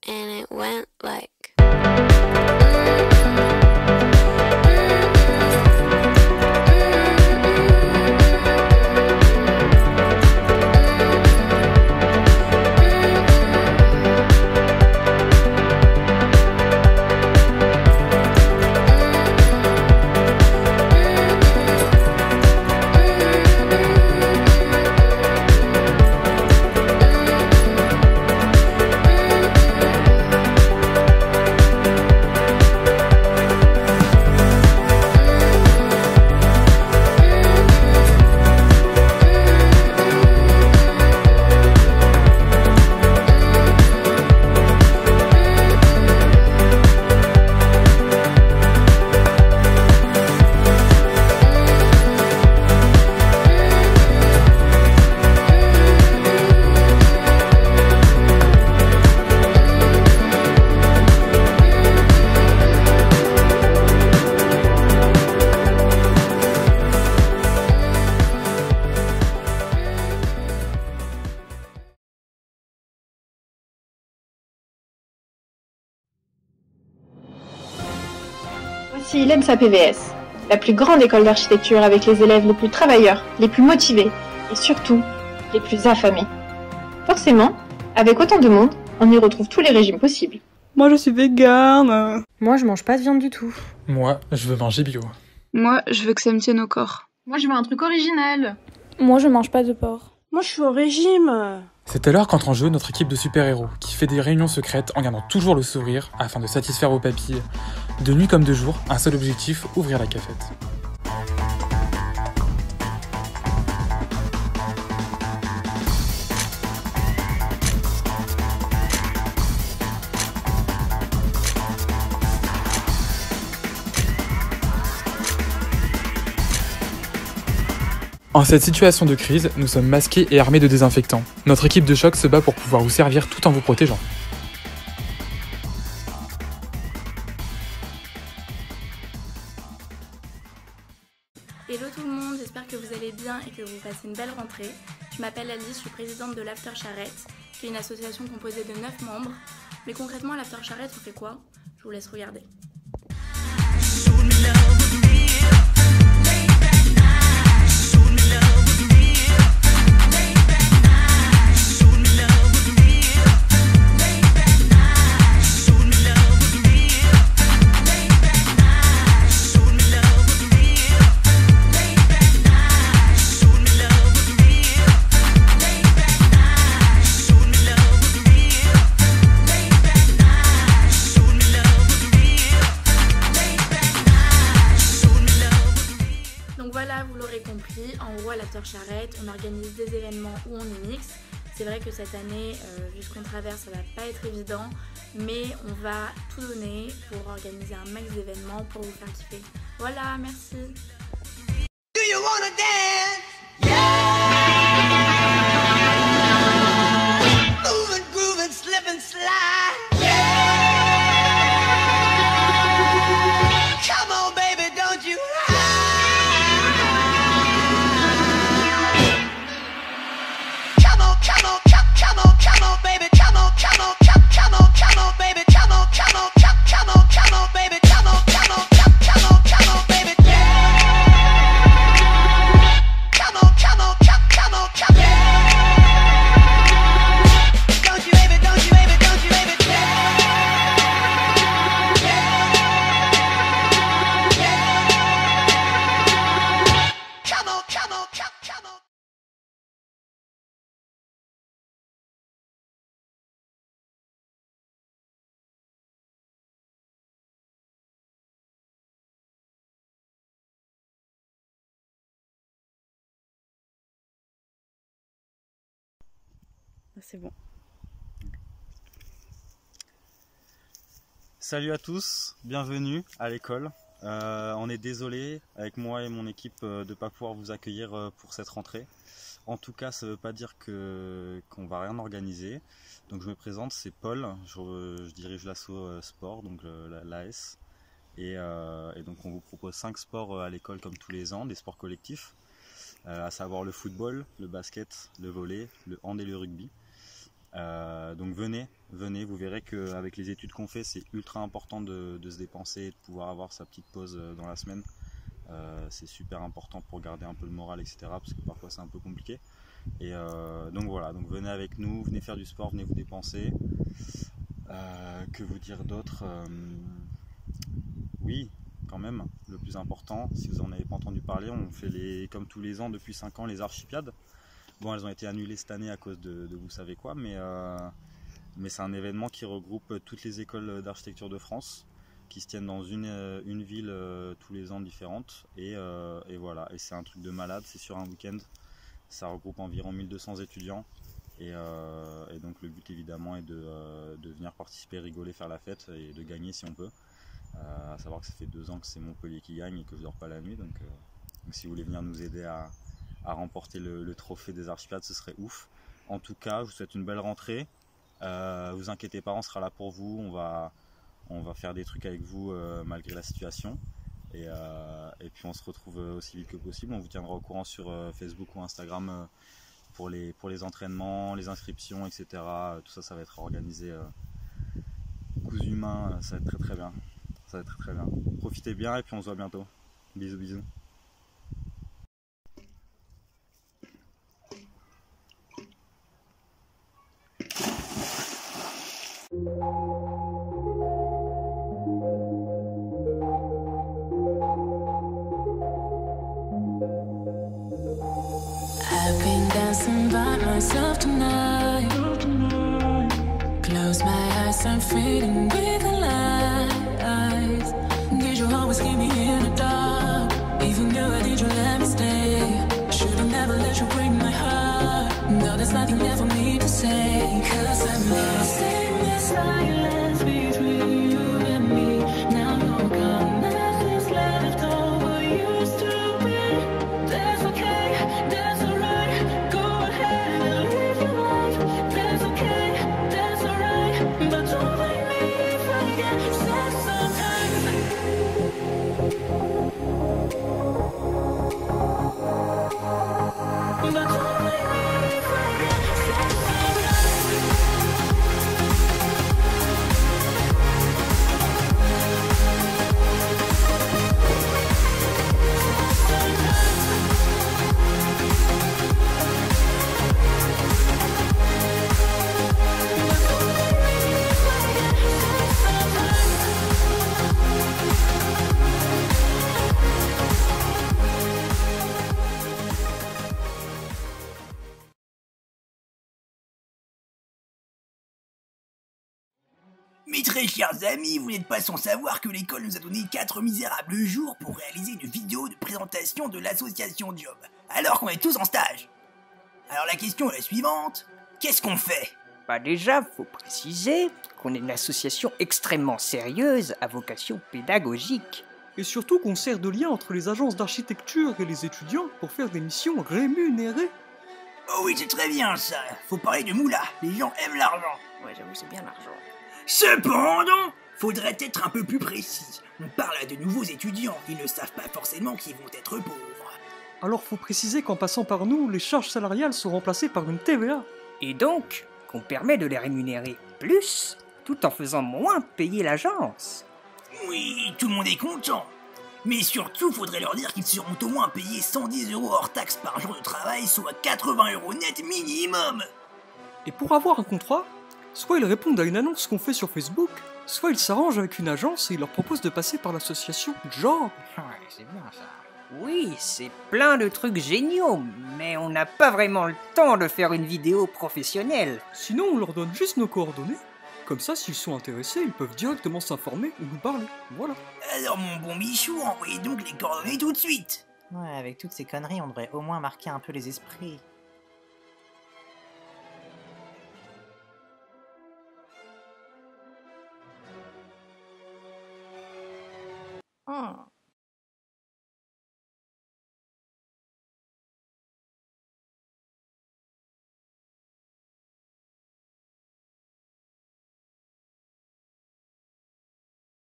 and it went like. Voici l'ENSA PVS, la plus grande école d'architecture avec les élèves les plus travailleurs, les plus motivés et surtout les plus affamés. Forcément, avec autant de monde, on y retrouve tous les régimes possibles. Moi je suis végane. Moi je mange pas de viande du tout. Moi, je veux manger bio. Moi, je veux que ça me tienne au corps. Moi je veux un truc original. Moi je mange pas de porc. Moi je suis au régime. C'est alors qu'entre en jeu notre équipe de super-héros, qui fait des réunions secrètes en gardant toujours le sourire afin de satisfaire vos papilles. De nuit comme de jour, un seul objectif, ouvrir la cafette. En cette situation de crise, nous sommes masqués et armés de désinfectants. Notre équipe de choc se bat pour pouvoir vous servir tout en vous protégeant. Hello tout le monde, j'espère que vous allez bien et que vous passez une belle rentrée. Je m'appelle Alice, je suis présidente de l'After Charrette, qui est une association composée de 9 membres. Mais concrètement, l'After Charrette, on fait quoi? Je vous laisse regarder. Donc voilà, vous l'aurez compris, en gros à l'After Charrette, on organise des événements où on est mix. C'est vrai que cette année, vu ce qu'on traverse, ça va pas être évident, mais on va tout donner pour organiser un max d'événements pour vous faire kiffer. Voilà, merci. Do you wanna dance? Move and groove and slip and slide. Come on, baby, don't you come on, come on, come on, come on, baby, come on, come on, come on, come on, baby, come on, come on, come on, come on, baby, come on, come on, come on, come on, baby. Come on, come on, come on, come on. Don't you ever, don't you ever, don't you ever. Come on, come on, come on. C'est bon. Salut à tous, bienvenue à l'école. On est désolé avec moi et mon équipe de ne pas pouvoir vous accueillir pour cette rentrée. En tout cas, ça ne veut pas dire qu'on va rien organiser. Donc je me présente, c'est Paul, je dirige l'asso sport, donc l'AS. Et donc on vous propose 5 sports à l'école comme tous les ans, des sports collectifs, à savoir le football, le basket, le volley, le hand et le rugby. Donc venez, vous verrez qu'avec les études qu'on fait, c'est ultra important de se dépenser et de pouvoir avoir sa petite pause dans la semaine. C'est super important pour garder un peu le moral, etc. Parce que parfois c'est un peu compliqué. Et donc voilà, donc venez avec nous, venez faire du sport, venez vous dépenser. Que vous dire d'autre Oui, quand même, le plus important, si vous n'en avez pas entendu parler, on fait comme tous les ans depuis 5 ans les Archipiades. Bon, elles ont été annulées cette année à cause de vous savez quoi, mais c'est un événement qui regroupe toutes les écoles d'architecture de France, qui se tiennent dans une ville tous les ans différentes. Et voilà, et c'est un truc de malade, c'est sur un week-end. Ça regroupe environ 1200 étudiants. Et donc le but évidemment est de venir participer, rigoler, faire la fête et de gagner si on peut. À savoir que ça fait 2 ans que c'est Montpellier qui gagne et que je dors pas la nuit. Donc si vous voulez venir nous aider à remporter le trophée des Archipiades, ce serait ouf. En tout cas, je vous souhaite une belle rentrée. Vous inquiétez pas, on sera là pour vous. On va faire des trucs avec vous malgré la situation. Et puis on se retrouve aussi vite que possible. On vous tiendra au courant sur Facebook ou Instagram pour les entraînements, les inscriptions, etc. Tout ça, ça va être organisé cousu main. Ça va être très très bien. Ça va être très très bien. Profitez bien et puis on se voit bientôt. Bisous bisous. I've been dancing by myself tonight. Close my eyes, I'm fading with the lights. Did you always keep me in the dark? Even though I did, you let me stay. Should've never let you break my heart. No, there's nothing left for me to say. Cause I'm lost in the silence between you and me. Now you're gone, nothing's left over. Used to be. That's okay, that's alright. Go ahead and live your life. That's okay, that's alright. But don't make me forget. Sad sometimes. But don't make me forget. Sad sometimes. Mes très chers amis, vous n'êtes pas sans savoir que l'école nous a donné 4 misérables jours pour réaliser une vidéo de présentation de l'association Job, alors qu'on est tous en stage. Alors la question est la suivante, qu'est-ce qu'on fait? Bah déjà, faut préciser qu'on est une association extrêmement sérieuse à vocation pédagogique. Et surtout qu'on sert de lien entre les agences d'architecture et les étudiants pour faire des missions rémunérées. Oh oui, c'est très bien ça, faut parler de moula, les gens aiment l'argent. Ouais, j'avoue, c'est bien l'argent. Cependant, faudrait être un peu plus précis. On parle à de nouveaux étudiants, ils ne savent pas forcément qu'ils vont être pauvres. Alors faut préciser qu'en passant par nous, les charges salariales sont remplacées par une TVA. Et donc, qu'on permet de les rémunérer plus, tout en faisant moins payer l'agence. Oui, tout le monde est content. Mais surtout, faudrait leur dire qu'ils seront au moins payés 110 € hors taxes par jour de travail, soit 80 € net minimum. Et pour avoir un contrat, soit ils répondent à une annonce qu'on fait sur Facebook, soit ils s'arrangent avec une agence et ils leur proposent de passer par l'association Job. Ouais, c'est bien ça. Oui, c'est plein de trucs géniaux, mais on n'a pas vraiment le temps de faire une vidéo professionnelle. Sinon, on leur donne juste nos coordonnées. Comme ça, s'ils sont intéressés, ils peuvent directement s'informer ou nous parler. Voilà. Alors mon bon Michou, envoyez donc les coordonnées tout de suite. Ouais, avec toutes ces conneries, on devrait au moins marquer un peu les esprits. Oh.